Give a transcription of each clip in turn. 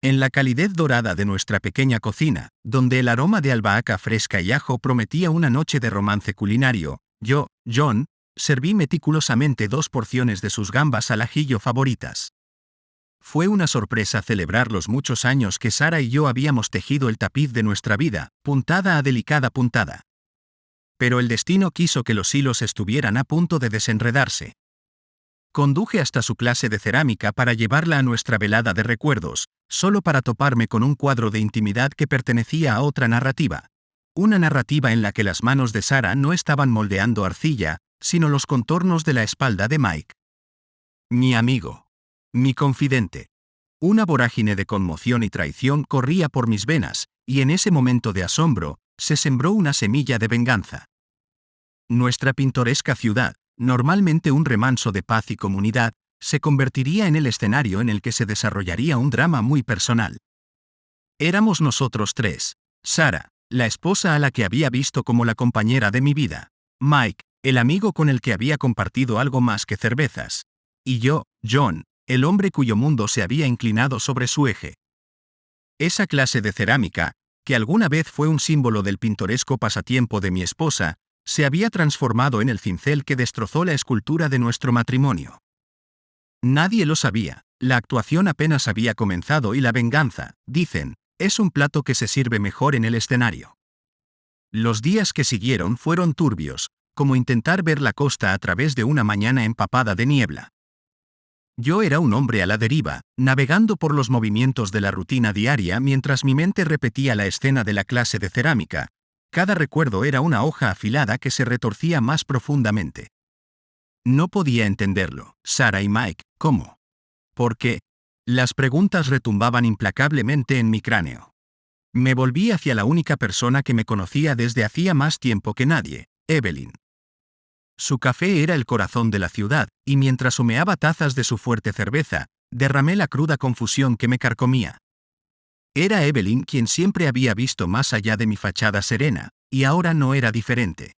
En la calidez dorada de nuestra pequeña cocina, donde el aroma de albahaca fresca y ajo prometía una noche de romance culinario, yo, John, serví meticulosamente 2 porciones de sus gambas al ajillo favoritas. Fue una sorpresa celebrar los muchos años que Sara y yo habíamos tejido el tapiz de nuestra vida, puntada a delicada puntada. Pero el destino quiso que los hilos estuvieran a punto de desenredarse. Conduje hasta su clase de cerámica para llevarla a nuestra velada de recuerdos, solo para toparme con un cuadro de intimidad que pertenecía a otra narrativa. Una narrativa en la que las manos de Sara no estaban moldeando arcilla, sino los contornos de la espalda de Mike. Mi amigo. Mi confidente. Una vorágine de conmoción y traición corría por mis venas, y en ese momento de asombro, se sembró una semilla de venganza. Nuestra pintoresca ciudad, normalmente un remanso de paz y comunidad, se convertiría en el escenario en el que se desarrollaría un drama muy personal. Éramos nosotros tres: Sara, la esposa a la que había visto como la compañera de mi vida; Mike, el amigo con el que había compartido algo más que cervezas; y yo, John, el hombre cuyo mundo se había inclinado sobre su eje. Esa clase de cerámica, que alguna vez fue un símbolo del pintoresco pasatiempo de mi esposa, se había transformado en el cincel que destrozó la escultura de nuestro matrimonio. Nadie lo sabía, la actuación apenas había comenzado y la venganza, dicen, es un plato que se sirve mejor en el escenario. Los días que siguieron fueron turbios, como intentar ver la costa a través de una mañana empapada de niebla. Yo era un hombre a la deriva, navegando por los movimientos de la rutina diaria mientras mi mente repetía la escena de la clase de cerámica. Cada recuerdo era una hoja afilada que se retorcía más profundamente. No podía entenderlo, Sara y Mike, ¿cómo? ¿Por qué? Las preguntas retumbaban implacablemente en mi cráneo. Me volví hacia la única persona que me conocía desde hacía más tiempo que nadie, Evelyn. Su café era el corazón de la ciudad, y mientras humeaba tazas de su fuerte cerveza, derramé la cruda confusión que me carcomía. Era Evelyn quien siempre había visto más allá de mi fachada serena, y ahora no era diferente.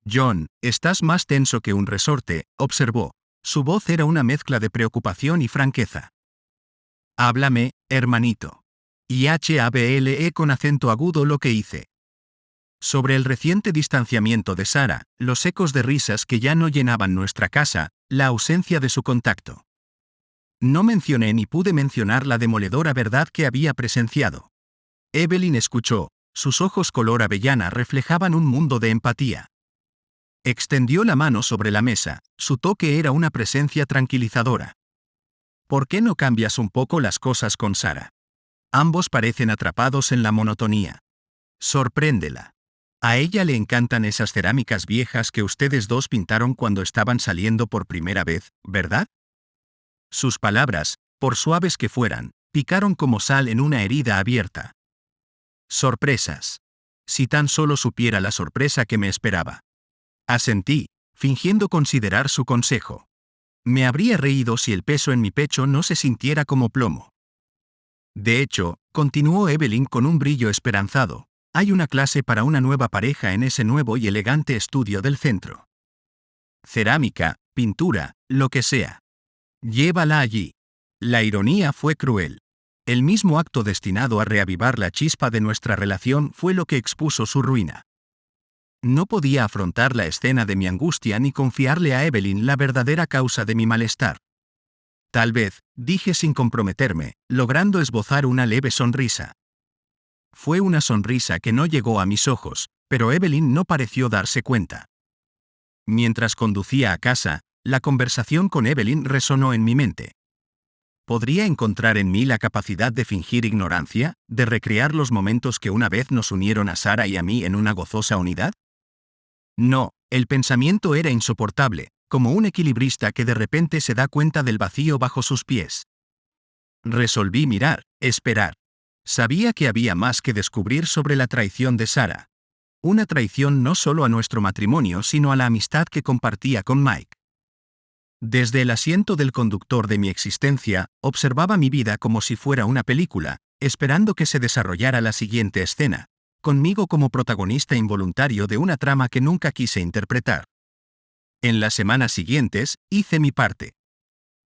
John, estás más tenso que un resorte, observó. Su voz era una mezcla de preocupación y franqueza. Háblame, hermanito. Y hable con acento agudo lo que hice. Sobre el reciente distanciamiento de Sara, los ecos de risas que ya no llenaban nuestra casa, la ausencia de su contacto. No mencioné ni pude mencionar la demoledora verdad que había presenciado. Evelyn escuchó, sus ojos color avellana reflejaban un mundo de empatía. Extendió la mano sobre la mesa, su toque era una presencia tranquilizadora. ¿Por qué no cambias un poco las cosas con Sara? Ambos parecen atrapados en la monotonía. Sorpréndela. A ella le encantan esas cerámicas viejas que ustedes dos pintaron cuando estaban saliendo por primera vez, ¿verdad? Sus palabras, por suaves que fueran, picaron como sal en una herida abierta. Sorpresas. Si tan solo supiera la sorpresa que me esperaba. Asentí, fingiendo considerar su consejo. Me habría reído si el peso en mi pecho no se sintiera como plomo. De hecho, continuó Evelyn con un brillo esperanzado, hay una clase para una nueva pareja en ese nuevo y elegante estudio del centro. Cerámica, pintura, lo que sea. Llévala allí. La ironía fue cruel. El mismo acto destinado a reavivar la chispa de nuestra relación fue lo que expuso su ruina. No podía afrontar la escena de mi angustia ni confiarle a Evelyn la verdadera causa de mi malestar. Tal vez, dije sin comprometerme, logrando esbozar una leve sonrisa. Fue una sonrisa que no llegó a mis ojos, pero Evelyn no pareció darse cuenta. Mientras conducía a casa, la conversación con Evelyn resonó en mi mente. ¿Podría encontrar en mí la capacidad de fingir ignorancia, de recrear los momentos que una vez nos unieron a Sara y a mí en una gozosa unidad? No, el pensamiento era insoportable, como un equilibrista que de repente se da cuenta del vacío bajo sus pies. Resolví mirar, esperar. Sabía que había más que descubrir sobre la traición de Sara. Una traición no solo a nuestro matrimonio sino a la amistad que compartía con Mike. Desde el asiento del conductor de mi existencia, observaba mi vida como si fuera una película, esperando que se desarrollara la siguiente escena, conmigo como protagonista involuntario de una trama que nunca quise interpretar. En las semanas siguientes, hice mi parte.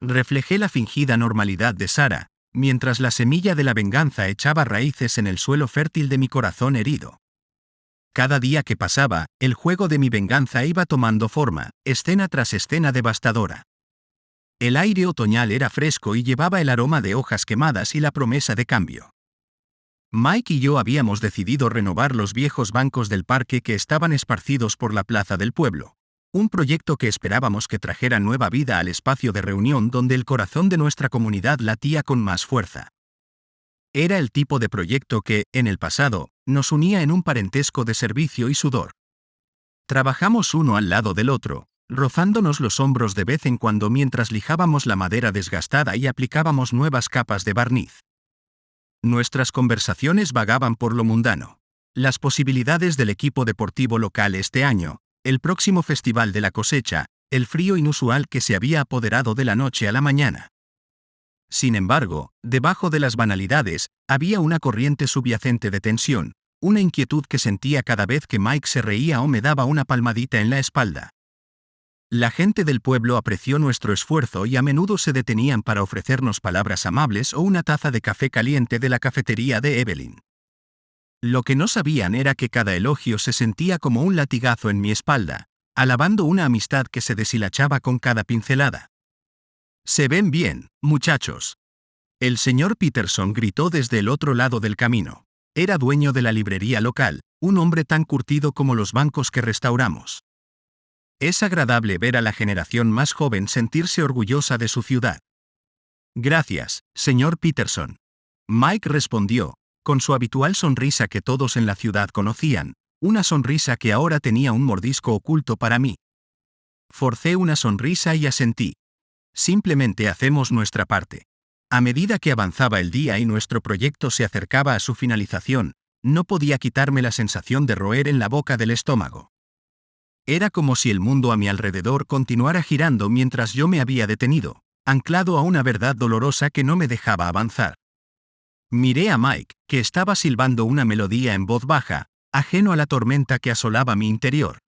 Reflejé la fingida normalidad de Sara, mientras la semilla de la venganza echaba raíces en el suelo fértil de mi corazón herido. Cada día que pasaba, el juego de mi venganza iba tomando forma, escena tras escena devastadora. El aire otoñal era fresco y llevaba el aroma de hojas quemadas y la promesa de cambio. Mike y yo habíamos decidido renovar los viejos bancos del parque que estaban esparcidos por la plaza del pueblo. Un proyecto que esperábamos que trajera nueva vida al espacio de reunión donde el corazón de nuestra comunidad latía con más fuerza. Era el tipo de proyecto que, en el pasado, nos unía en un parentesco de servicio y sudor. Trabajamos uno al lado del otro, rozándonos los hombros de vez en cuando mientras lijábamos la madera desgastada y aplicábamos nuevas capas de barniz. Nuestras conversaciones vagaban por lo mundano. Las posibilidades del equipo deportivo local este año, el próximo festival de la cosecha, el frío inusual que se había apoderado de la noche a la mañana. Sin embargo, debajo de las banalidades, había una corriente subyacente de tensión, una inquietud que sentía cada vez que Mike se reía o me daba una palmadita en la espalda. La gente del pueblo apreció nuestro esfuerzo y a menudo se detenían para ofrecernos palabras amables o una taza de café caliente de la cafetería de Evelyn. Lo que no sabían era que cada elogio se sentía como un latigazo en mi espalda, alabando una amistad que se deshilachaba con cada pincelada. «Se ven bien, muchachos». El señor Peterson gritó desde el otro lado del camino. Era dueño de la librería local, un hombre tan curtido como los bancos que restauramos. Es agradable ver a la generación más joven sentirse orgullosa de su ciudad. Gracias, señor Peterson. Mike respondió, con su habitual sonrisa que todos en la ciudad conocían, una sonrisa que ahora tenía un mordisco oculto para mí. Forcé una sonrisa y asentí. Simplemente hacemos nuestra parte. A medida que avanzaba el día y nuestro proyecto se acercaba a su finalización, no podía quitarme la sensación de roer en la boca del estómago. Era como si el mundo a mi alrededor continuara girando mientras yo me había detenido, anclado a una verdad dolorosa que no me dejaba avanzar. Miré a Mike, que estaba silbando una melodía en voz baja, ajeno a la tormenta que asolaba mi interior.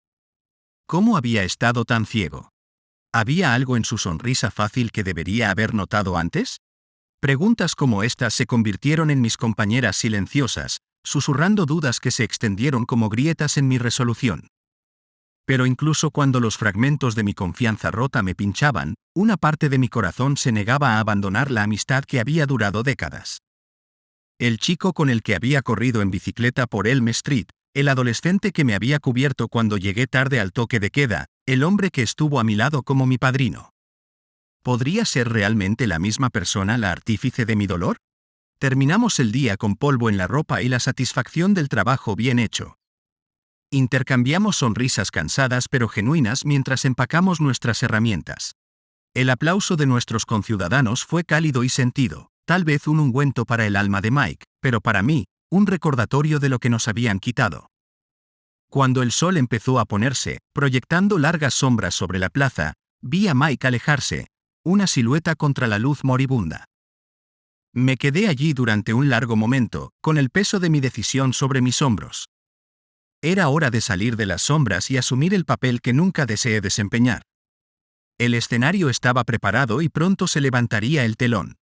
¿Cómo había estado tan ciego? ¿Había algo en su sonrisa fácil que debería haber notado antes? Preguntas como estas se convirtieron en mis compañeras silenciosas, susurrando dudas que se extendieron como grietas en mi resolución. Pero incluso cuando los fragmentos de mi confianza rota me pinchaban, una parte de mi corazón se negaba a abandonar la amistad que había durado décadas. El chico con el que había corrido en bicicleta por Elm Street, el adolescente que me había cubierto cuando llegué tarde al toque de queda, el hombre que estuvo a mi lado como mi padrino. ¿Podría ser realmente la misma persona la artífice de mi dolor? Terminamos el día con polvo en la ropa y la satisfacción del trabajo bien hecho. Intercambiamos sonrisas cansadas pero genuinas mientras empacamos nuestras herramientas. El aplauso de nuestros conciudadanos fue cálido y sentido, tal vez un ungüento para el alma de Mike, pero para mí, un recordatorio de lo que nos habían quitado. Cuando el sol empezó a ponerse, proyectando largas sombras sobre la plaza, vi a Mike alejarse, una silueta contra la luz moribunda. Me quedé allí durante un largo momento, con el peso de mi decisión sobre mis hombros. Era hora de salir de las sombras y asumir el papel que nunca deseé desempeñar. El escenario estaba preparado y pronto se levantaría el telón.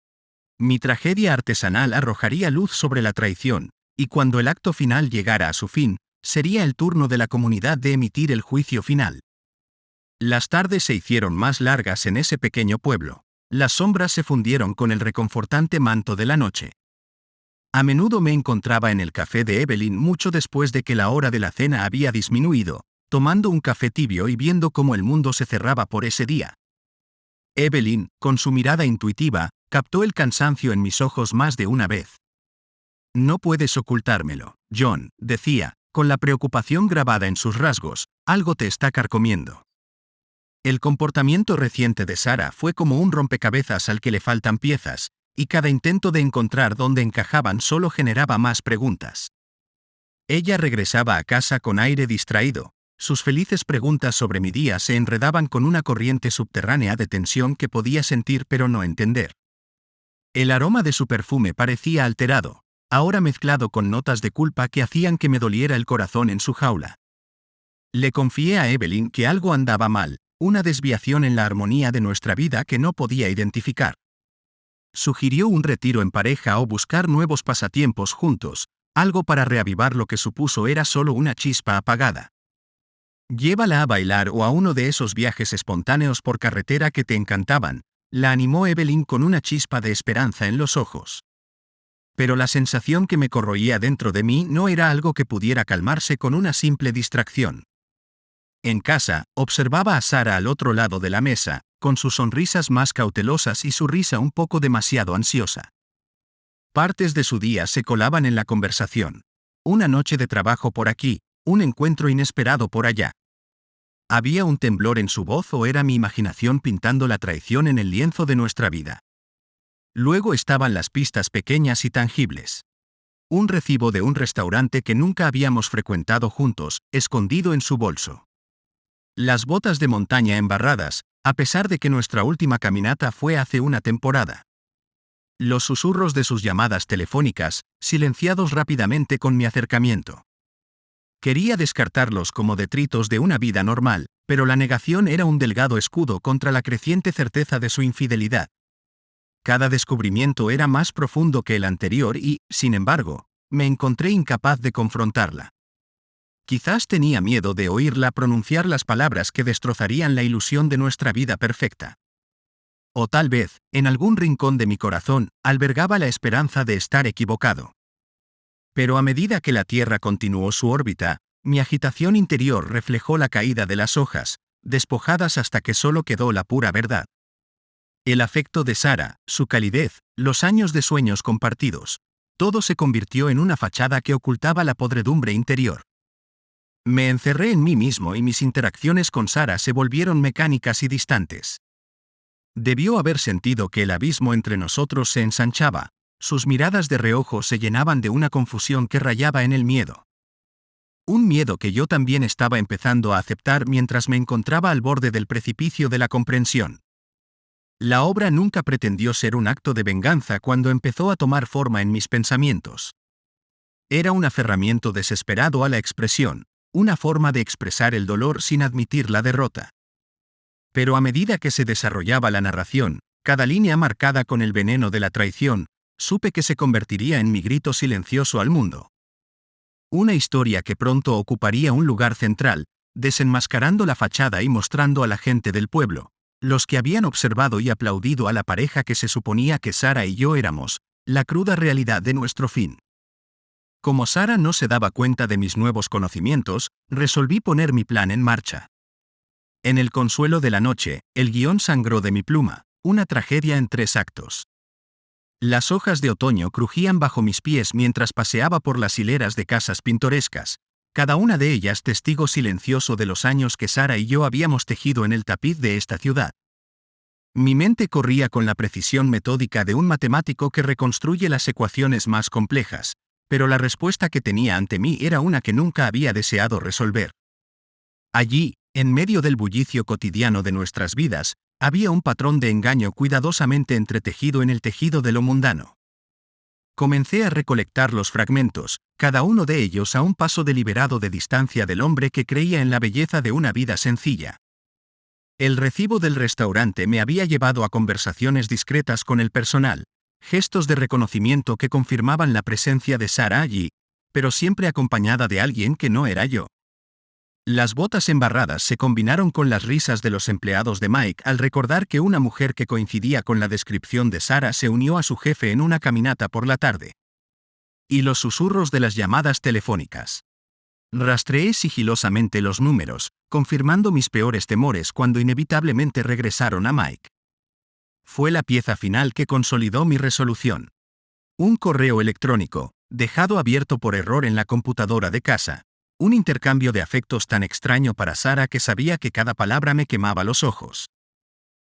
Mi tragedia artesanal arrojaría luz sobre la traición, y cuando el acto final llegara a su fin, sería el turno de la comunidad de emitir el juicio final. Las tardes se hicieron más largas en ese pequeño pueblo. Las sombras se fundieron con el reconfortante manto de la noche. A menudo me encontraba en el café de Evelyn mucho después de que la hora de la cena había disminuido, tomando un café tibio y viendo cómo el mundo se cerraba por ese día. Evelyn, con su mirada intuitiva, captó el cansancio en mis ojos más de una vez. No puedes ocultármelo, John, decía, con la preocupación grabada en sus rasgos, algo te está carcomiendo. El comportamiento reciente de Sarah fue como un rompecabezas al que le faltan piezas, y cada intento de encontrar dónde encajaban solo generaba más preguntas. Ella regresaba a casa con aire distraído, sus felices preguntas sobre mi día se enredaban con una corriente subterránea de tensión que podía sentir pero no entender. El aroma de su perfume parecía alterado, ahora mezclado con notas de culpa que hacían que me doliera el corazón en su jaula. Le confié a Evelyn que algo andaba mal, una desviación en la armonía de nuestra vida que no podía identificar. Sugirió un retiro en pareja o buscar nuevos pasatiempos juntos, algo para reavivar lo que supuso era solo una chispa apagada. Llévala a bailar o a uno de esos viajes espontáneos por carretera que te encantaban, la animó Evelyn con una chispa de esperanza en los ojos. Pero la sensación que me corroía dentro de mí no era algo que pudiera calmarse con una simple distracción. En casa, observaba a Sara al otro lado de la mesa, con sus sonrisas más cautelosas y su risa un poco demasiado ansiosa. Partes de su día se colaban en la conversación. Una noche de trabajo por aquí, un encuentro inesperado por allá. ¿Había un temblor en su voz o era mi imaginación pintando la traición en el lienzo de nuestra vida? Luego estaban las pistas pequeñas y tangibles. Un recibo de un restaurante que nunca habíamos frecuentado juntos, escondido en su bolso. Las botas de montaña embarradas, a pesar de que nuestra última caminata fue hace una temporada. Los susurros de sus llamadas telefónicas, silenciados rápidamente con mi acercamiento. Quería descartarlos como detritos de una vida normal, pero la negación era un delgado escudo contra la creciente certeza de su infidelidad. Cada descubrimiento era más profundo que el anterior y, sin embargo, me encontré incapaz de confrontarla. Quizás tenía miedo de oírla pronunciar las palabras que destrozarían la ilusión de nuestra vida perfecta. O tal vez, en algún rincón de mi corazón, albergaba la esperanza de estar equivocado. Pero a medida que la Tierra continuó su órbita, mi agitación interior reflejó la caída de las hojas, despojadas hasta que solo quedó la pura verdad. El afecto de Sara, su calidez, los años de sueños compartidos, todo se convirtió en una fachada que ocultaba la podredumbre interior. Me encerré en mí mismo y mis interacciones con Sara se volvieron mecánicas y distantes. Debió haber sentido que el abismo entre nosotros se ensanchaba, sus miradas de reojo se llenaban de una confusión que rayaba en el miedo. Un miedo que yo también estaba empezando a aceptar mientras me encontraba al borde del precipicio de la comprensión. La obra nunca pretendió ser un acto de venganza cuando empezó a tomar forma en mis pensamientos. Era un aferramiento desesperado a la expresión, una forma de expresar el dolor sin admitir la derrota. Pero a medida que se desarrollaba la narración, cada línea marcada con el veneno de la traición, supe que se convertiría en mi grito silencioso al mundo. Una historia que pronto ocuparía un lugar central, desenmascarando la fachada y mostrando a la gente del pueblo, los que habían observado y aplaudido a la pareja que se suponía que Sara y yo éramos, la cruda realidad de nuestro fin. Como Sara no se daba cuenta de mis nuevos conocimientos, resolví poner mi plan en marcha. En el consuelo de la noche, el guión sangró de mi pluma, una tragedia en 3 actos. Las hojas de otoño crujían bajo mis pies mientras paseaba por las hileras de casas pintorescas, cada una de ellas testigo silencioso de los años que Sara y yo habíamos tejido en el tapiz de esta ciudad. Mi mente corría con la precisión metódica de un matemático que reconstruye las ecuaciones más complejas, pero la respuesta que tenía ante mí era una que nunca había deseado resolver. Allí, en medio del bullicio cotidiano de nuestras vidas, había un patrón de engaño cuidadosamente entretejido en el tejido de lo mundano. Comencé a recolectar los fragmentos, cada uno de ellos a un paso deliberado de distancia del hombre que creía en la belleza de una vida sencilla. El recibo del restaurante me había llevado a conversaciones discretas con el personal, gestos de reconocimiento que confirmaban la presencia de Sara allí, pero siempre acompañada de alguien que no era yo. Las botas embarradas se combinaron con las risas de los empleados de Mike al recordar que una mujer que coincidía con la descripción de Sara se unió a su jefe en una caminata por la tarde. Y los susurros de las llamadas telefónicas. Rastreé sigilosamente los números, confirmando mis peores temores cuando inevitablemente regresaron a Mike. Fue la pieza final que consolidó mi resolución. Un correo electrónico, dejado abierto por error en la computadora de casa. Un intercambio de afectos tan extraño para Sara que sabía que cada palabra me quemaba los ojos.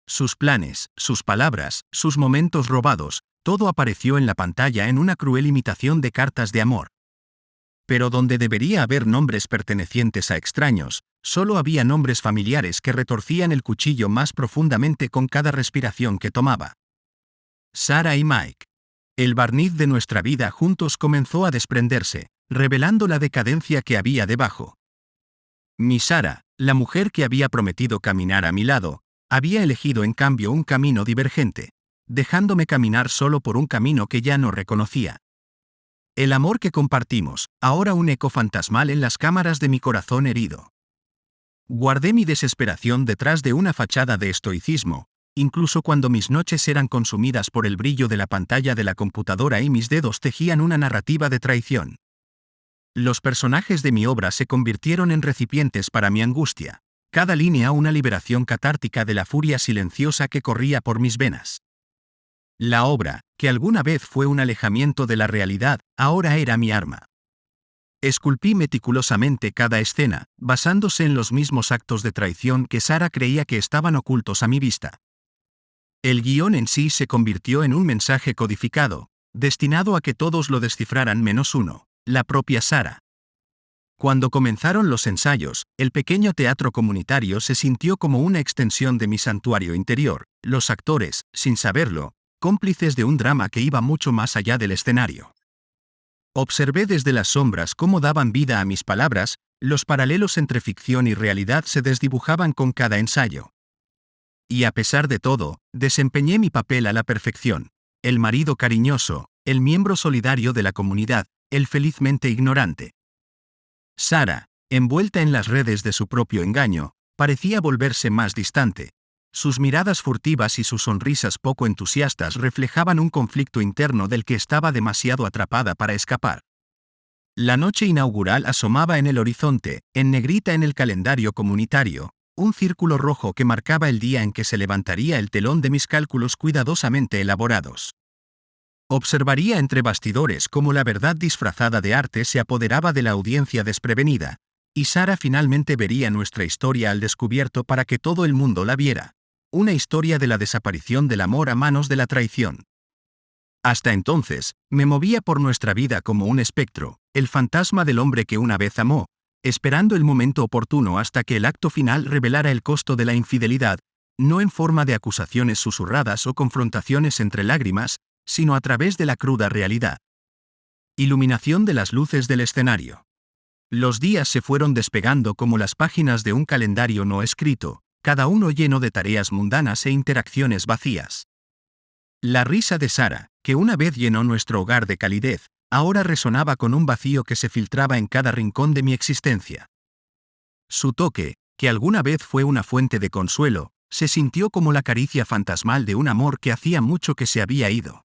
Sus planes, sus palabras, sus momentos robados, todo apareció en la pantalla en una cruel imitación de cartas de amor. Pero donde debería haber nombres pertenecientes a extraños, solo había nombres familiares que retorcían el cuchillo más profundamente con cada respiración que tomaba. Sara y Mike. El barniz de nuestra vida juntos comenzó a desprenderse, revelando la decadencia que había debajo. Mi Sara, la mujer que había prometido caminar a mi lado, había elegido en cambio un camino divergente. dejándome caminar solo por un camino que ya no reconocía. El amor que compartimos, ahora un eco fantasmal en las cámaras de mi corazón herido. Guardé mi desesperación detrás de una fachada de estoicismo, incluso cuando mis noches eran consumidas por el brillo de la pantalla de la computadora y mis dedos tejían una narrativa de traición. Los personajes de mi obra se convirtieron en recipientes para mi angustia, cada línea una liberación catártica de la furia silenciosa que corría por mis venas. La obra, que alguna vez fue un alejamiento de la realidad, ahora era mi arma. Esculpí meticulosamente cada escena, basándose en los mismos actos de traición que Sara creía que estaban ocultos a mi vista. El guión en sí se convirtió en un mensaje codificado, destinado a que todos lo descifraran menos uno, la propia Sara. Cuando comenzaron los ensayos, el pequeño teatro comunitario se sintió como una extensión de mi santuario interior, los actores, sin saberlo, cómplices de un drama que iba mucho más allá del escenario. Observé desde las sombras cómo daban vida a mis palabras, los paralelos entre ficción y realidad se desdibujaban con cada ensayo. Y a pesar de todo, desempeñé mi papel a la perfección, el marido cariñoso, el miembro solidario de la comunidad, el felizmente ignorante. Sara, envuelta en las redes de su propio engaño, parecía volverse más distante. Sus miradas furtivas y sus sonrisas poco entusiastas reflejaban un conflicto interno del que estaba demasiado atrapada para escapar. La noche inaugural asomaba en el horizonte, en negrita en el calendario comunitario, un círculo rojo que marcaba el día en que se levantaría el telón de mis cálculos cuidadosamente elaborados. Observaría entre bastidores cómo la verdad disfrazada de arte se apoderaba de la audiencia desprevenida, y Sara finalmente vería nuestra historia al descubierto para que todo el mundo la viera. Una historia de la desaparición del amor a manos de la traición. Hasta entonces, me movía por nuestra vida como un espectro, el fantasma del hombre que una vez amó, esperando el momento oportuno hasta que el acto final revelara el costo de la infidelidad, no en forma de acusaciones susurradas o confrontaciones entre lágrimas, sino a través de la cruda realidad. Iluminación de las luces del escenario. Los días se fueron despegando como las páginas de un calendario no escrito, cada uno lleno de tareas mundanas e interacciones vacías. La risa de Sara, que una vez llenó nuestro hogar de calidez, ahora resonaba con un vacío que se filtraba en cada rincón de mi existencia. Su toque, que alguna vez fue una fuente de consuelo, se sintió como la caricia fantasmal de un amor que hacía mucho que se había ido.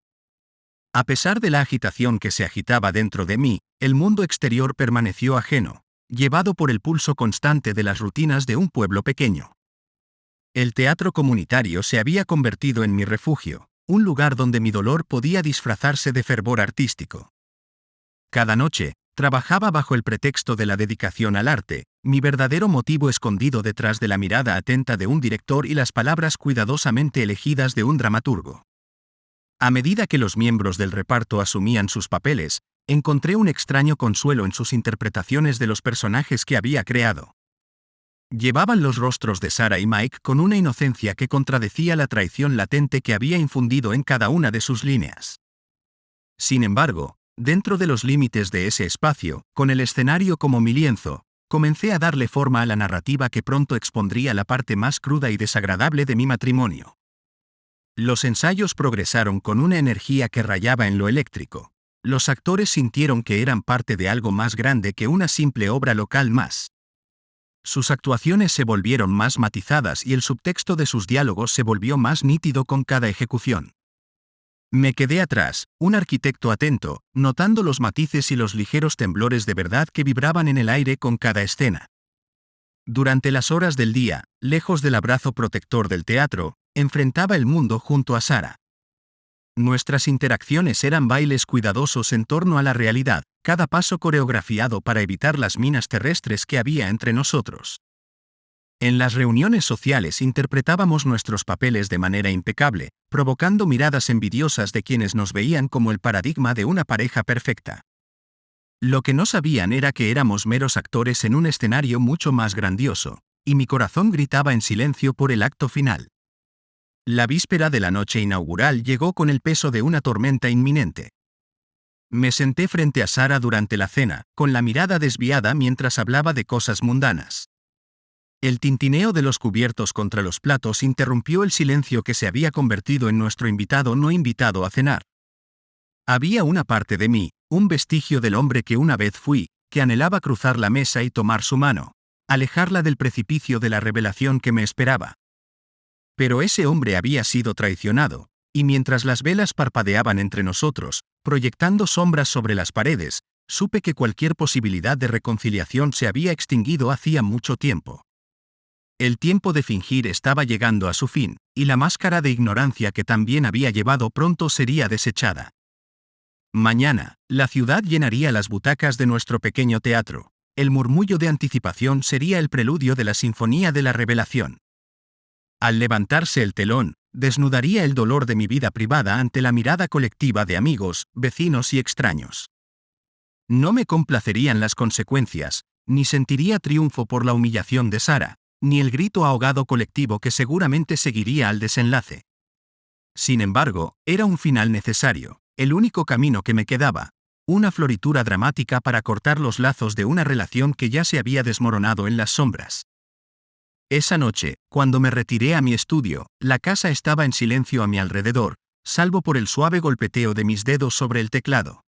A pesar de la agitación que se agitaba dentro de mí, el mundo exterior permaneció ajeno, llevado por el pulso constante de las rutinas de un pueblo pequeño. El teatro comunitario se había convertido en mi refugio, un lugar donde mi dolor podía disfrazarse de fervor artístico. Cada noche, trabajaba bajo el pretexto de la dedicación al arte, mi verdadero motivo escondido detrás de la mirada atenta de un director y las palabras cuidadosamente elegidas de un dramaturgo. A medida que los miembros del reparto asumían sus papeles, encontré un extraño consuelo en sus interpretaciones de los personajes que había creado. Llevaban los rostros de Sara y Mike con una inocencia que contradecía la traición latente que había infundido en cada una de sus líneas. Sin embargo, dentro de los límites de ese espacio, con el escenario como mi lienzo, comencé a darle forma a la narrativa que pronto expondría la parte más cruda y desagradable de mi matrimonio. Los ensayos progresaron con una energía que rayaba en lo eléctrico. Los actores sintieron que eran parte de algo más grande que una simple obra local más. Sus actuaciones se volvieron más matizadas y el subtexto de sus diálogos se volvió más nítido con cada ejecución. Me quedé atrás, un arquitecto atento, notando los matices y los ligeros temblores de verdad que vibraban en el aire con cada escena. Durante las horas del día, lejos del abrazo protector del teatro, enfrentaba el mundo junto a Sara. Nuestras interacciones eran bailes cuidadosos en torno a la realidad, cada paso coreografiado para evitar las minas terrestres que había entre nosotros. En las reuniones sociales interpretábamos nuestros papeles de manera impecable, provocando miradas envidiosas de quienes nos veían como el paradigma de una pareja perfecta. Lo que no sabían era que éramos meros actores en un escenario mucho más grandioso, y mi corazón gritaba en silencio por el acto final. La víspera de la noche inaugural llegó con el peso de una tormenta inminente. Me senté frente a Sara durante la cena, con la mirada desviada mientras hablaba de cosas mundanas. El tintineo de los cubiertos contra los platos interrumpió el silencio que se había convertido en nuestro invitado no invitado a cenar. Había una parte de mí, un vestigio del hombre que una vez fui, que anhelaba cruzar la mesa y tomar su mano, alejarla del precipicio de la revelación que me esperaba. Pero ese hombre había sido traicionado, y mientras las velas parpadeaban entre nosotros, proyectando sombras sobre las paredes, supe que cualquier posibilidad de reconciliación se había extinguido hacía mucho tiempo. El tiempo de fingir estaba llegando a su fin, y la máscara de ignorancia que también había llevado pronto sería desechada. Mañana, la ciudad llenaría las butacas de nuestro pequeño teatro. El murmullo de anticipación sería el preludio de la sinfonía de la revelación. Al levantarse el telón, desnudaría el dolor de mi vida privada ante la mirada colectiva de amigos, vecinos y extraños. No me complacerían las consecuencias, ni sentiría triunfo por la humillación de Sara, ni el grito ahogado colectivo que seguramente seguiría al desenlace. Sin embargo, era un final necesario, el único camino que me quedaba, una floritura dramática para cortar los lazos de una relación que ya se había desmoronado en las sombras. Esa noche, cuando me retiré a mi estudio, la casa estaba en silencio a mi alrededor, salvo por el suave golpeteo de mis dedos sobre el teclado.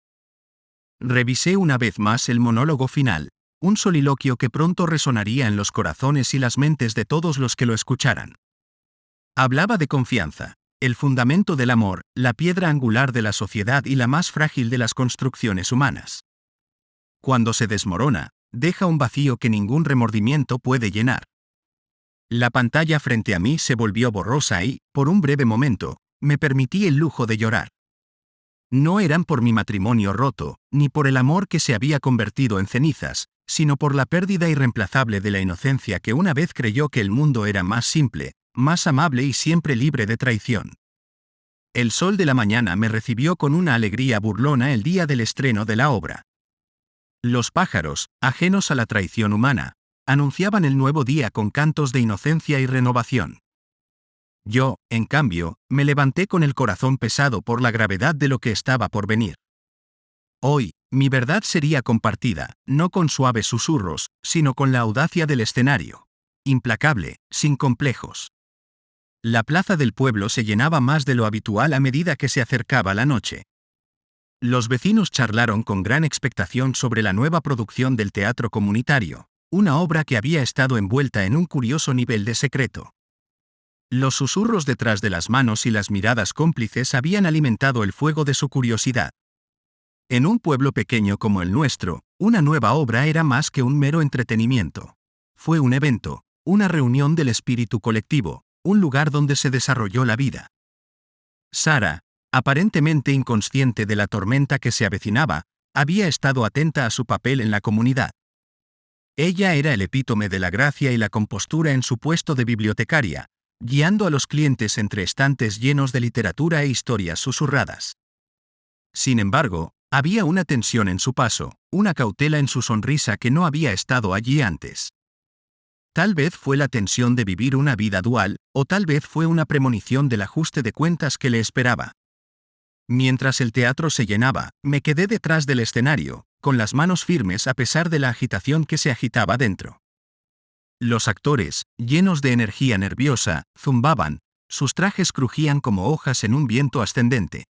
Revisé una vez más el monólogo final, un soliloquio que pronto resonaría en los corazones y las mentes de todos los que lo escucharan. Hablaba de confianza, el fundamento del amor, la piedra angular de la sociedad y la más frágil de las construcciones humanas. Cuando se desmorona, deja un vacío que ningún remordimiento puede llenar. La pantalla frente a mí se volvió borrosa y, por un breve momento, me permití el lujo de llorar. No eran por mi matrimonio roto, ni por el amor que se había convertido en cenizas, sino por la pérdida irreemplazable de la inocencia que una vez creyó que el mundo era más simple, más amable y siempre libre de traición. El sol de la mañana me recibió con una alegría burlona el día del estreno de la obra. Los pájaros, ajenos a la traición humana, anunciaban el nuevo día con cantos de inocencia y renovación. Yo, en cambio, me levanté con el corazón pesado por la gravedad de lo que estaba por venir. Hoy, mi verdad sería compartida, no con suaves susurros, sino con la audacia del escenario. Implacable, sin complejos. La plaza del pueblo se llenaba más de lo habitual a medida que se acercaba la noche. Los vecinos charlaron con gran expectación sobre la nueva producción del teatro comunitario, una obra que había estado envuelta en un curioso nivel de secreto. Los susurros detrás de las manos y las miradas cómplices habían alimentado el fuego de su curiosidad. En un pueblo pequeño como el nuestro, una nueva obra era más que un mero entretenimiento. Fue un evento, una reunión del espíritu colectivo, un lugar donde se desarrolló la vida. Sara, aparentemente inconsciente de la tormenta que se avecinaba, había estado atenta a su papel en la comunidad. Ella era el epítome de la gracia y la compostura en su puesto de bibliotecaria, guiando a los clientes entre estantes llenos de literatura e historias susurradas. Sin embargo, había una tensión en su paso, una cautela en su sonrisa que no había estado allí antes. Tal vez fue la tensión de vivir una vida dual, o tal vez fue una premonición del ajuste de cuentas que le esperaba. Mientras el teatro se llenaba, me quedé detrás del escenario, con las manos firmes a pesar de la agitación que se agitaba dentro. Los actores, llenos de energía nerviosa, zumbaban, sus trajes crujían como hojas en un viento ascendente.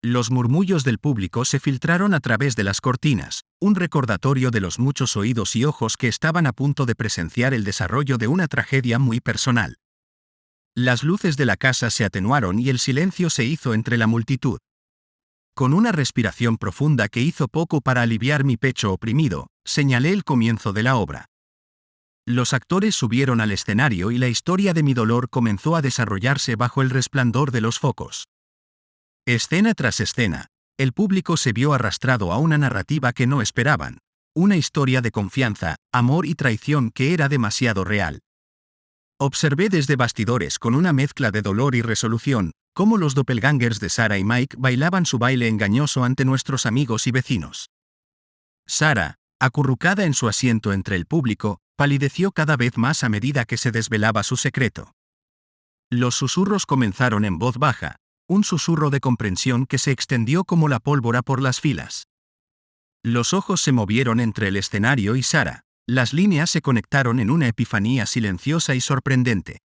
Los murmullos del público se filtraron a través de las cortinas, un recordatorio de los muchos oídos y ojos que estaban a punto de presenciar el desarrollo de una tragedia muy personal. Las luces de la casa se atenuaron y el silencio se hizo entre la multitud. Con una respiración profunda que hizo poco para aliviar mi pecho oprimido, señalé el comienzo de la obra. Los actores subieron al escenario y la historia de mi dolor comenzó a desarrollarse bajo el resplandor de los focos. Escena tras escena, el público se vio arrastrado a una narrativa que no esperaban, una historia de confianza, amor y traición que era demasiado real. Observé desde bastidores con una mezcla de dolor y resolución, cómo los doppelgangers de Sara y Mike bailaban su baile engañoso ante nuestros amigos y vecinos. Sara, acurrucada en su asiento entre el público, palideció cada vez más a medida que se desvelaba su secreto. Los susurros comenzaron en voz baja, un susurro de comprensión que se extendió como la pólvora por las filas. Los ojos se movieron entre el escenario y Sara, Las líneas se conectaron en una epifanía silenciosa y sorprendente.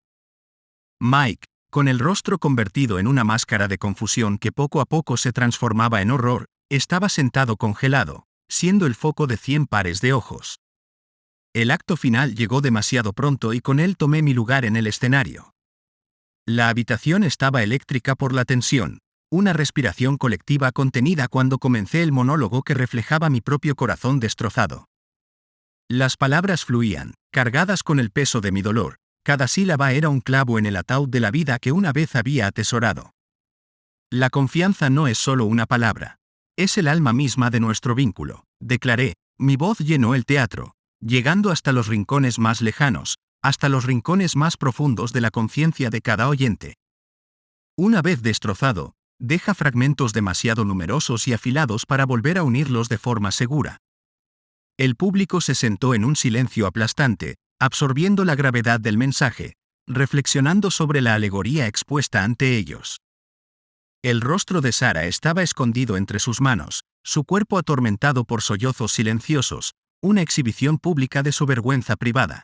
Mike, con el rostro convertido en una máscara de confusión que poco a poco se transformaba en horror, estaba sentado congelado, siendo el foco de 100 pares de ojos. El acto final llegó demasiado pronto y con él tomé mi lugar en el escenario. La habitación estaba eléctrica por la tensión, una respiración colectiva contenida cuando comencé el monólogo que reflejaba mi propio corazón destrozado. Las palabras fluían, cargadas con el peso de mi dolor. Cada sílaba era un clavo en el ataúd de la vida que una vez había atesorado. La confianza no es solo una palabra. Es el alma misma de nuestro vínculo, declaré. Mi voz llenó el teatro, llegando hasta los rincones más lejanos, hasta los rincones más profundos de la conciencia de cada oyente. Una vez destrozado, deja fragmentos demasiado numerosos y afilados para volver a unirlos de forma segura. El público se sentó en un silencio aplastante, absorbiendo la gravedad del mensaje, reflexionando sobre la alegoría expuesta ante ellos. El rostro de Sara estaba escondido entre sus manos, su cuerpo atormentado por sollozos silenciosos, una exhibición pública de su vergüenza privada.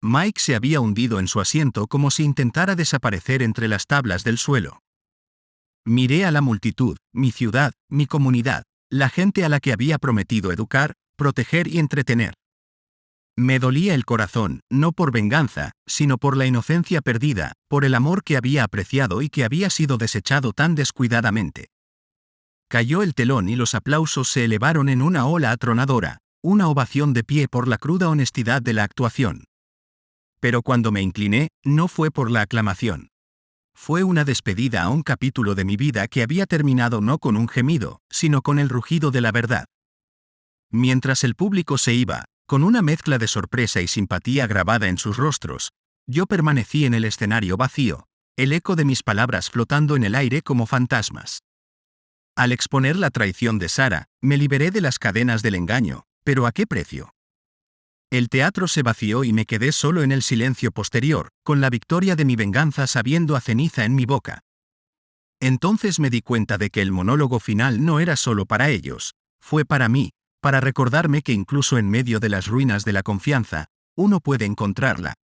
Mike se había hundido en su asiento como si intentara desaparecer entre las tablas del suelo. Miré a la multitud, mi ciudad, mi comunidad, la gente a la que había prometido educar, proteger y entretener. Me dolía el corazón, no por venganza, sino por la inocencia perdida, por el amor que había apreciado y que había sido desechado tan descuidadamente. Cayó el telón y los aplausos se elevaron en una ola atronadora, una ovación de pie por la cruda honestidad de la actuación. Pero cuando me incliné, no fue por la aclamación. Fue una despedida a un capítulo de mi vida que había terminado no con un gemido, sino con el rugido de la verdad. Mientras el público se iba, con una mezcla de sorpresa y simpatía grabada en sus rostros, yo permanecí en el escenario vacío, el eco de mis palabras flotando en el aire como fantasmas. Al exponer la traición de Sara, me liberé de las cadenas del engaño, pero ¿a qué precio? El teatro se vació y me quedé solo en el silencio posterior, con la victoria de mi venganza sabiendo a ceniza en mi boca. Entonces me di cuenta de que el monólogo final no era solo para ellos, fue para mí, para recordarme que incluso en medio de las ruinas de la confianza, uno puede encontrarla,